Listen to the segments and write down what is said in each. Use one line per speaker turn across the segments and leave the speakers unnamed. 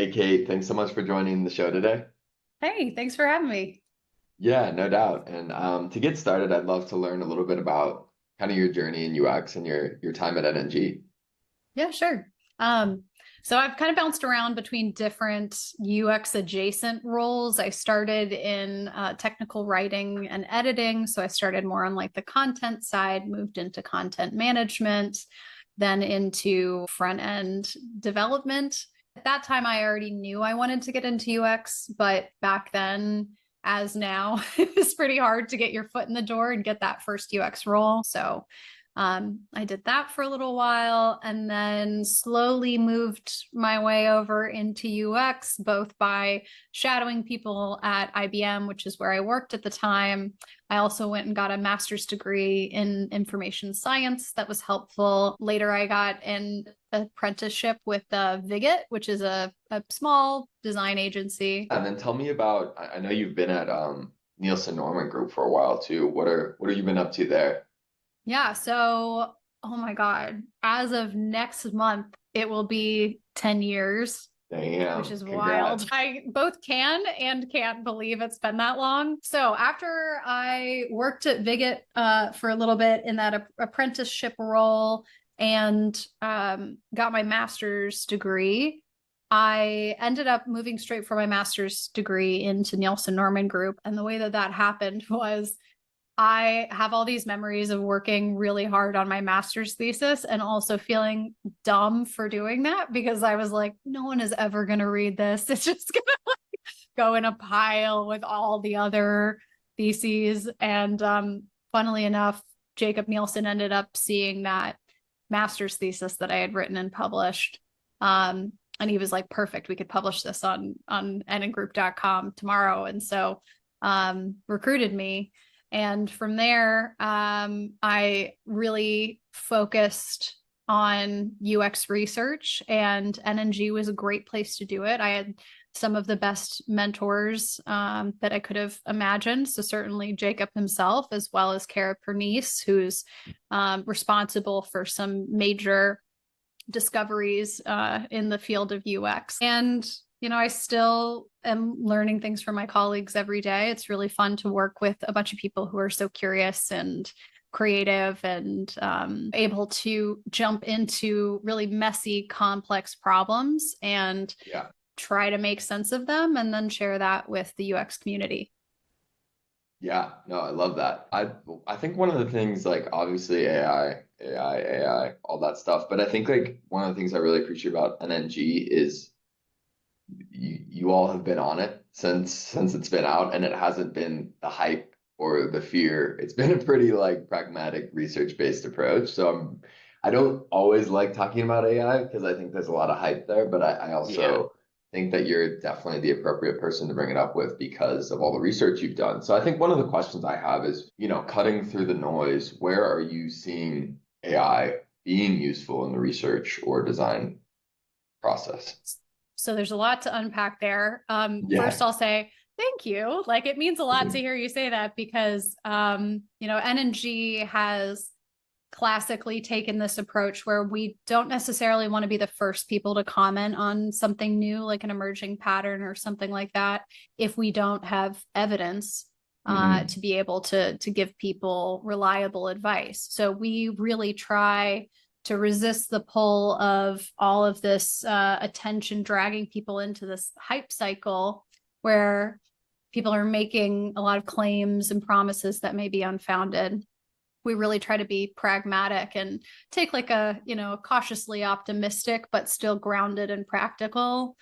Hey, Kate, thanks so much for joining the show today.
Hey, thanks for having me.
Yeah, no doubt. And to get started, I'd love to learn a little bit about kind of your journey in UX and your time at NNG.
Yeah, sure. Um, so I've kind of bounced around between different UX adjacent roles. I started in technical writing and editing. So I started more on like the content side, moved into content management, then into front end development. At that time, I already knew I wanted to get into UX, but back then, as now, it was pretty hard to get your foot in the door and get that first UX role. So I did that for a little while and then slowly moved my way over into UX, both by shadowing people at IBM, which is where I worked at the time. I also went and got a master's degree in information science that was helpful. Later, I got an apprenticeship with Viget, which is a small design agency.
And then tell me about, I know you've been at Nielsen Norman Group for a while too. What have you been up to there?
Yeah, so oh my God, as of next month, it will be 10 years, which
Damn,
is wild.
congrats.
I both can and can't believe it's been that long. So after I worked at Viget for a little bit in that apprenticeship role and got my master's degree, I ended up moving straight from my master's degree into Nielsen Norman Group. And the way that that happened was I have all these memories of working really hard on my master's thesis and also feeling dumb for doing that because I was like, no one is ever going to read this. It's just going to go in a pile with all the other theses. And funnily enough, Jacob Nielsen ended up seeing that master's thesis that I had written and published. And he was like, perfect, we could publish this on nnGroup.com tomorrow. And so recruited me. And from there, I really focused on UX research, and NNG was a great place to do it. I had some of the best mentors that I could have imagined. So certainly Jacob himself, as well as Kara Pernice, who's responsible for some major discoveries in the field of UX. And I still am learning things from my colleagues every day. It's really fun to work with a bunch of people who are so curious and creative and able to jump into really messy, complex problems and
Yeah.
try to make sense of them and then share that with the UX community.
Yeah, no, I love that. I think one of the things like obviously AI, all that stuff, but I think like one of the things I really appreciate about NNG is you all have been on it since it's been out and it hasn't been the hype or the fear. It's been a pretty like pragmatic research based approach. So I don't always like talking about AI because I think there's a lot of hype there, but I
Yeah.
also think that you're definitely the appropriate person to bring it up with because of all the research you've done. So I think one of the questions I have is, cutting through the noise, where are you seeing AI being useful in the research or design process?
So there's a lot to unpack there. First,
Yeah.
I'll say thank you. Like it means a lot to hear you say that because, NNG has classically taken this approach where we don't necessarily want to be the first people to comment on something new, like an emerging pattern or something like that, if we don't have evidence
Hmm.
to be able to give people reliable advice. So we really try to resist the pull of all of this attention dragging people into this hype cycle where people are making a lot of claims and promises that may be unfounded. We really try to be pragmatic and take like a cautiously optimistic but still grounded and practical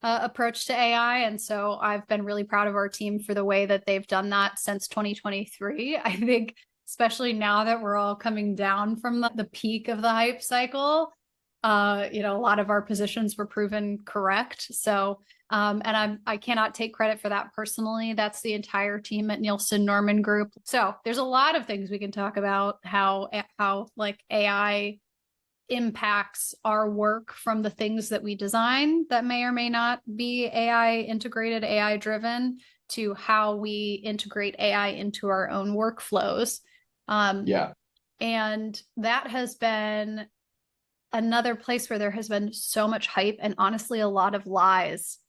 approach to AI. And so I've been really proud of our team for the way that they've done that since 2023. I think especially now that we're all coming down from the peak of the hype cycle, a lot of our positions were proven correct. So and I cannot take credit for that personally. That's the entire team at Nielsen Norman Group. So there's a lot of things we can talk about how like AI impacts our work from the things that we design that may or may not be AI integrated, AI driven, to how we integrate AI into our own workflows. Um,
Yeah.
and that has been another place where there has been so much hype and honestly a lot of lies.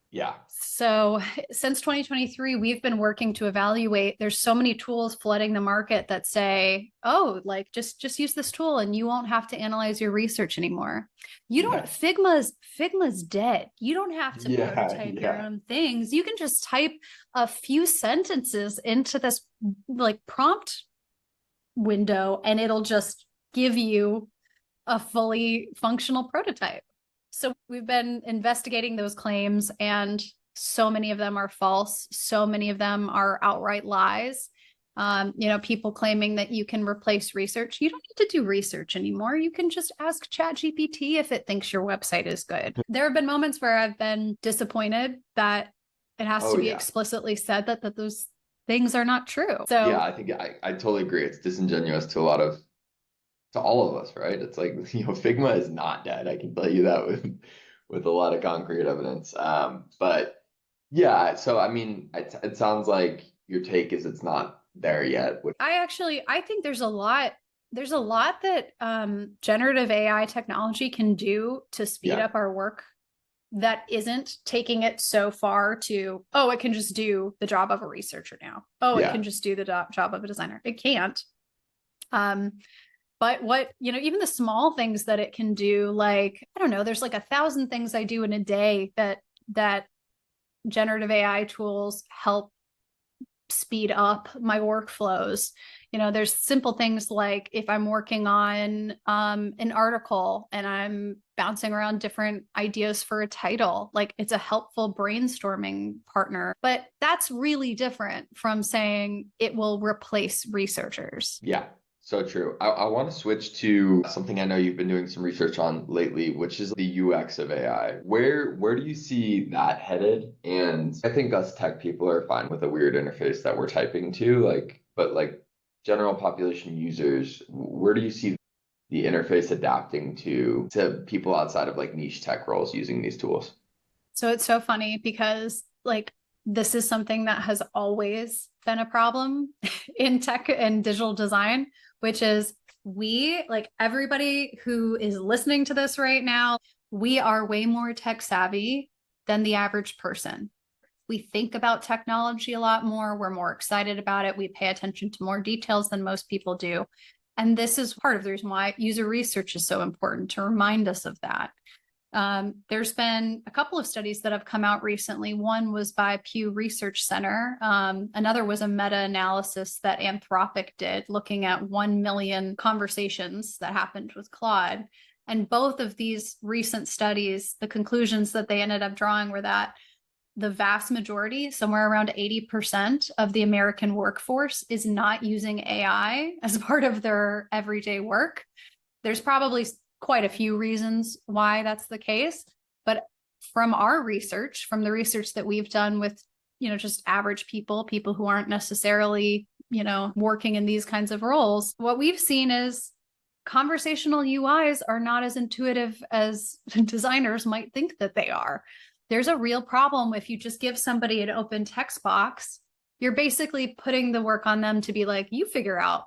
Yeah.
So since 2023, we've been working to evaluate. There's so many tools flooding the market that say, oh, like just use this tool and you won't have to analyze your research anymore. You don't,
Yeah.
Figma's dead. You don't have to
Yeah.
prototype your
Yeah.
own things. You can just type a few sentences into this like prompt window and it'll just give you a fully functional prototype. So we've been investigating those claims, and so many of them are false. So many of them are outright lies. People claiming that you can replace research. You don't need to do research anymore. You can just ask ChatGPT if it thinks your website is good. There have been moments where I've been disappointed that it has
Oh
to be
yeah.
explicitly said that those things are not true.
Yeah,
So
I think I totally agree. It's disingenuous to all of us, right? It's like, Figma is not dead. I can tell you that with a lot of concrete evidence. But yeah, so I mean, it sounds like your take is it's not there yet.
I think there's a lot that generative AI technology can do to speed
Yeah,
up our work that isn't taking it so far to, oh, it can just do the job of a researcher now. Oh, it
yeah,
can just do the job of a designer. It can't. But even the small things that it can do, like, I don't know, there's like 1,000 things I do in a day that generative AI tools help speed up my workflows. There's simple things like if I'm working on an article and I'm bouncing around different ideas for a title, like it's a helpful brainstorming partner. But that's really different from saying it will replace researchers.
yeah. So true. I want to switch to something I know you've been doing some research on lately, which is the UX of AI. Where do you see that headed? And I think us tech people are fine with a weird interface that we're typing to, but like general population users, where do you see the interface adapting to people outside of like niche tech roles using these tools?
So it's so funny because like this is something that has always been a problem in tech and digital design, which is we, like everybody who is listening to this right now, we are way more tech savvy than the average person. We think about technology a lot more. We're more excited about it. We pay attention to more details than most people do. And this is part of the reason why user research is so important, to remind us of that. There's been a couple of studies that have come out recently. One was by Pew Research Center. Another was a meta-analysis that Anthropic did, looking at 1 million conversations that happened with Claude. And both of these recent studies, the conclusions that they ended up drawing were that the vast majority, somewhere around 80% of the American workforce, is not using AI as part of their everyday work. There's probably quite a few reasons why that's the case, but from our research, from the research that we've done with, just average people who aren't necessarily, working in these kinds of roles, what we've seen is conversational UIs are not as intuitive as designers might think that they are. There's a real problem if you just give somebody an open text box. You're basically putting the work on them to be like, you figure out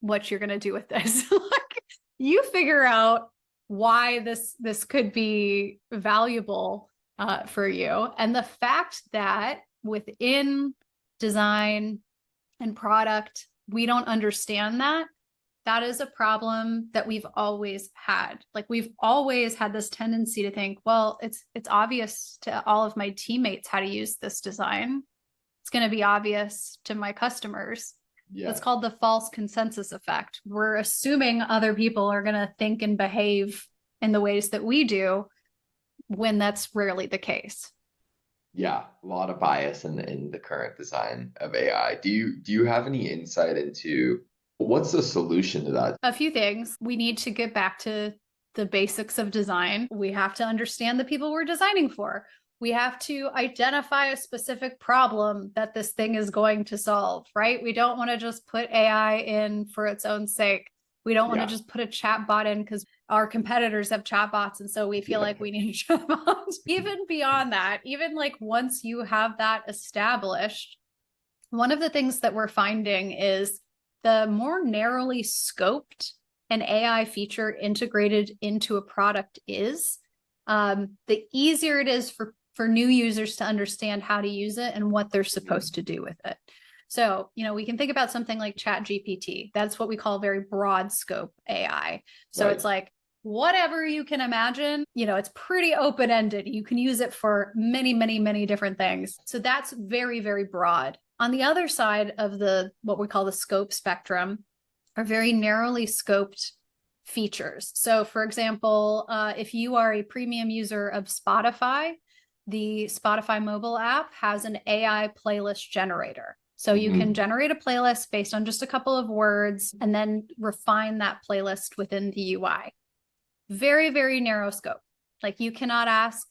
what you're going to do with this. Like, you figure out why this could be valuable for you. And the fact that within design and product, we don't understand that is a problem that we've always had. Like, we've always had this tendency to think, well, it's obvious to all of my teammates how to use this design. It's going to be obvious to my customers.
Yeah.
That's called the false consensus effect. We're assuming other people are going to think and behave in the ways that we do, when that's rarely the case.
Yeah, a lot of bias in the current design of AI. Do you have any insight into what's the solution to that?
A few things. We need to get back to the basics of design. We have to understand the people we're designing for. We have to identify a specific problem that this thing is going to solve, right? We don't want to just put AI in for its own sake. We don't want to just put a chat bot in because our competitors have chatbots, and so we feel like we need a chatbot. Even beyond that, even like once you have that established, one of the things that we're finding is the more narrowly scoped an AI feature integrated into a product is, the easier it is for new users to understand how to use it and what they're supposed to do with it. So, we can think about something like ChatGPT. That's what we call very broad scope AI. So
Right.
it's like whatever you can imagine, it's pretty open ended. You can use it for many, many, many different things. So that's very, very broad. On the other side of what we call the scope spectrum are very narrowly scoped features. So for example, if you are a premium user of Spotify, the Spotify mobile app has an AI playlist generator. So you can generate a playlist based on just a couple of words and then refine that playlist within the UI. Very, very narrow scope. Like you cannot ask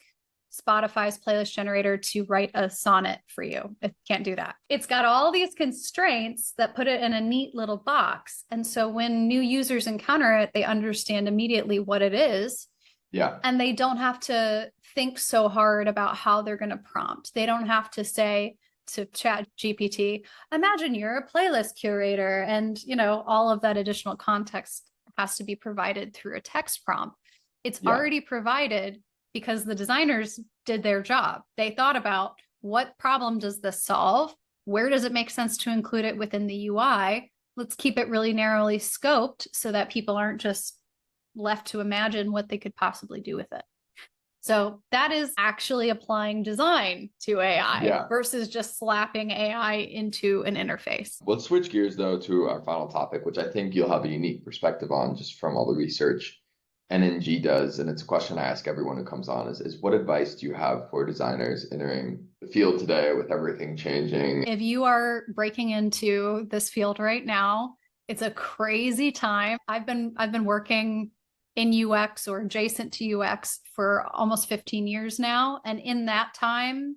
Spotify's playlist generator to write a sonnet for you. It can't do that. It's got all these constraints that put it in a neat little box. And so when new users encounter it, they understand immediately what it is.
Yeah.
And they don't have to think so hard about how they're going to prompt. They don't have to say to ChatGPT, imagine you're a playlist curator, and all of that additional context has to be provided through a text prompt. It's already provided because the designers did their job. They thought about what problem does this solve? Where does it make sense to include it within the UI? Let's keep it really narrowly scoped so that people aren't just left to imagine what they could possibly do with it. So that is actually applying design to AI versus just slapping AI into an interface.
Let's switch gears though to our final topic, which I think you'll have a unique perspective on just from all the research NNG does. And it's a question I ask everyone who comes on is what advice do you have for designers entering the field today with everything changing?
If you are breaking into this field right now, it's a crazy time. I've been working in UX or adjacent to UX for almost 15 years now. And in that time,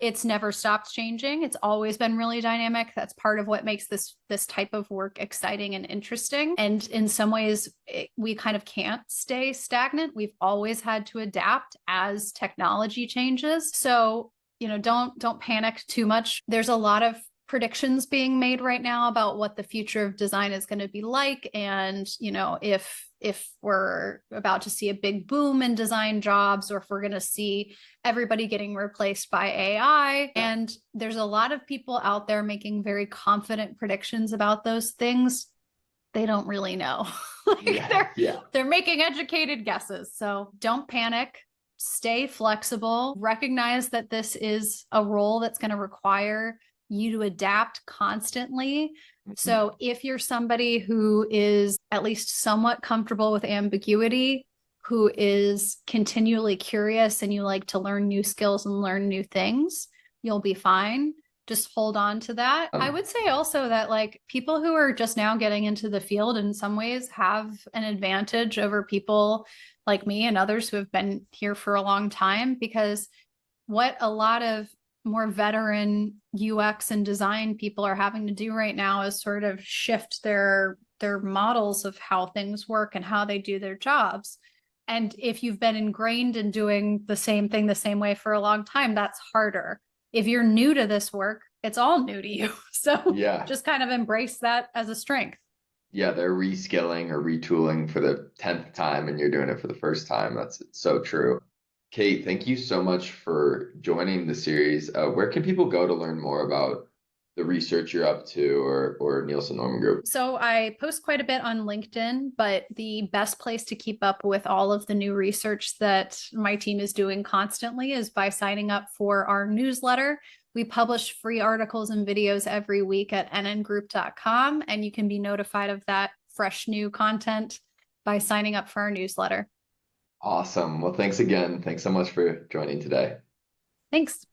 it's never stopped changing. It's always been really dynamic. That's part of what makes this type of work exciting and interesting. And in some ways, we kind of can't stay stagnant. We've always had to adapt as technology changes. So, don't panic too much. There's a lot of predictions being made right now about what the future of design is going to be like. And, if we're about to see a big boom in design jobs, or if we're going to see everybody getting replaced by AI. And there's a lot of people out there making very confident predictions about those things. They don't really know. They're making educated guesses. So don't panic. Stay flexible. Recognize that this is a role that's going to require you to adapt constantly. So if you're somebody who is at least somewhat comfortable with ambiguity, who is continually curious and you like to learn new skills and learn new things, you'll be fine. Just hold on to that. I would say also that people who are just now getting into the field in some ways have an advantage over people like me and others who have been here for a long time, because what a lot of more veteran UX and design people are having to do right now is sort of shift their models of how things work and how they do their jobs. And if you've been ingrained in doing the same thing the same way for a long time, that's harder. If you're new to this work, it's all new to you. So just kind of embrace that as a strength.
Yeah, they're reskilling or retooling for the 10th time and you're doing it for the first time. That's so true. Kate, thank you so much for joining the series. Where can people go to learn more about the research you're up to or Nielsen Norman Group?
So I post quite a bit on LinkedIn, but the best place to keep up with all of the new research that my team is doing constantly is by signing up for our newsletter. We publish free articles and videos every week at nngroup.com, and you can be notified of that fresh new content by signing up for our newsletter.
Awesome. Well, thanks again. Thanks so much for joining today.
Thanks.